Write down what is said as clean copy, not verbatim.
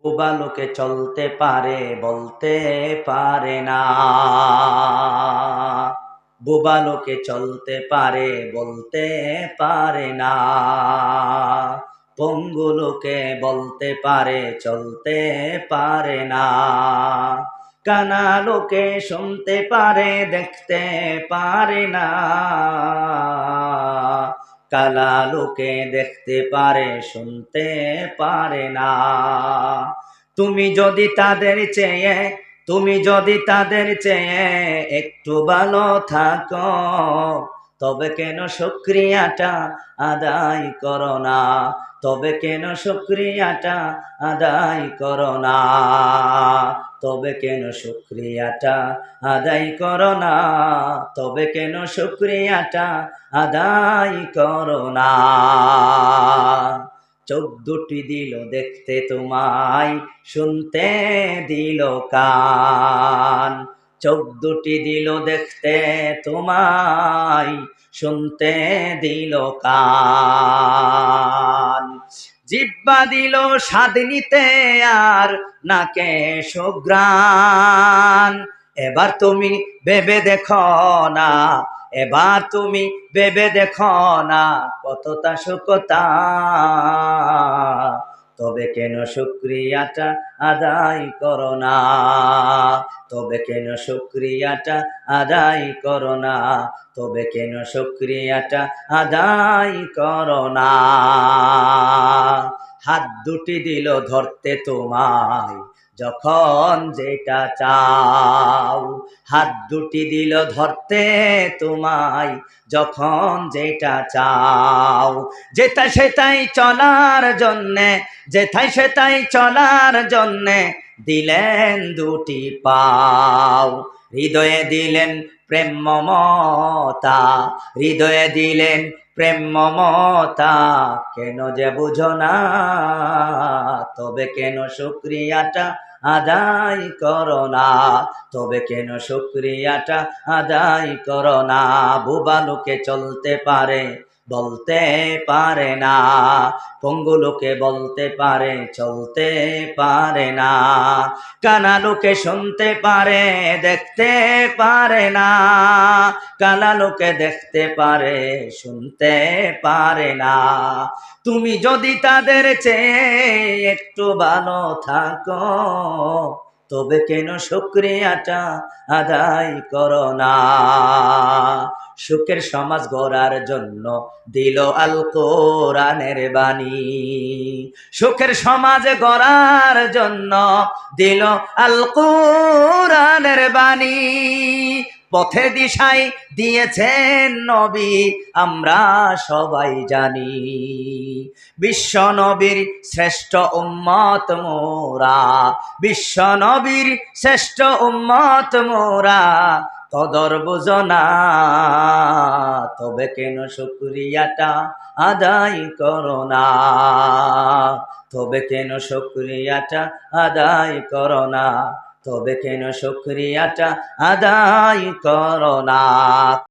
বোবা লোকে চলতে পারে বলতে পারে না। বোবা লোকে চলতে পারে বলতে পারে না। পঙ্গু লোকে বলতে পারে চলতে পারে না। কানা লোকে শুনতে পারে দেখতে পারে না। কালা লোকে দেখতে পারে শুনতে পারে না। তুমি যদি তাদের চেয়ে একটু ভালো থাকো, তবে কেন শুকরিয়াটা আদায় করো না? তবে কেন শুকরিয়াটা আদায় করো না? তবে কেন শুকরিয়াটা আদায় করো না? তবে কেন শুকরিয়াটা আদায় করো না? চোখ দুটি দিল দেখতে তোমায়, শুনতে দিল কান। চোখ দুটি দিল দেখতে তোমায়, শুনতে দিল কান। জিহ্বা দিল স্বাদ নিতে আর নাকে সুঘ্রাণ। এবার তুমি ভেবে দেখো না, এবার তুমি ভেবে দেখো না কতটা সুখতা। তবে কেন শুকরিয়াটা আদায় করো না? তবে কেন শুকরিয়াটা আদায় করো না? তবে কেন শুকরিয়াটা আদায় করো না? হাত দুটি দিল ধরতে তোমায়, যখন যেটা চাও। হাত দুটি দিল ধরতে তোমায়, যখন যেটা চাও। যেটা সেটাই চলার জন্যে, যেথায় সেটাই চলার জন্যে দিলেন দুটি পাও। হৃদয়ে দিলেন প্রেম মমতা, হৃদয়ে দিলেন প্রেম মমতা। কেন যে বুঝো না? তবে কেন শুকরিয়াটা আদায় করো না? তবে কেন শুকরিয়াটা আদায় করো না? বোবা লোকে চলতে পারে বলতে পারে না। পঙ্গু লোকে বলতে পারে চলতে পারে না। কানা লোকে শুনতে পারে দেখতে পারে না। কালা লোকে দেখতে পারে শুনতে পারে না। তুমি যদি তাদের চেয়ে একটু ভালো থাকো, তবে কেন শুকরিয়াটা আদায় করো না? সুখের সমাজ গড়ার জন্য দিল আল কোরআনের বাণী। সুখের সমাজ গড়ার জন্য দিল আল কোরআনের বাণী। পথে দিশাই দিয়েছেন নবী, আমরা সবাই জানি। বিশ্ব নবীর শ্রেষ্ঠ উম্মত মোরা, বিশ্ব নবীর শ্রেষ্ঠ উম্মত মোরা। কদর বুঝো না, তবে কেন শুকরিয়াটা আদায় করো না? তবে কেন শুকরিয়াটা আদায় করো না? তবে কেন শুকরিয়াটা আদায় করো না?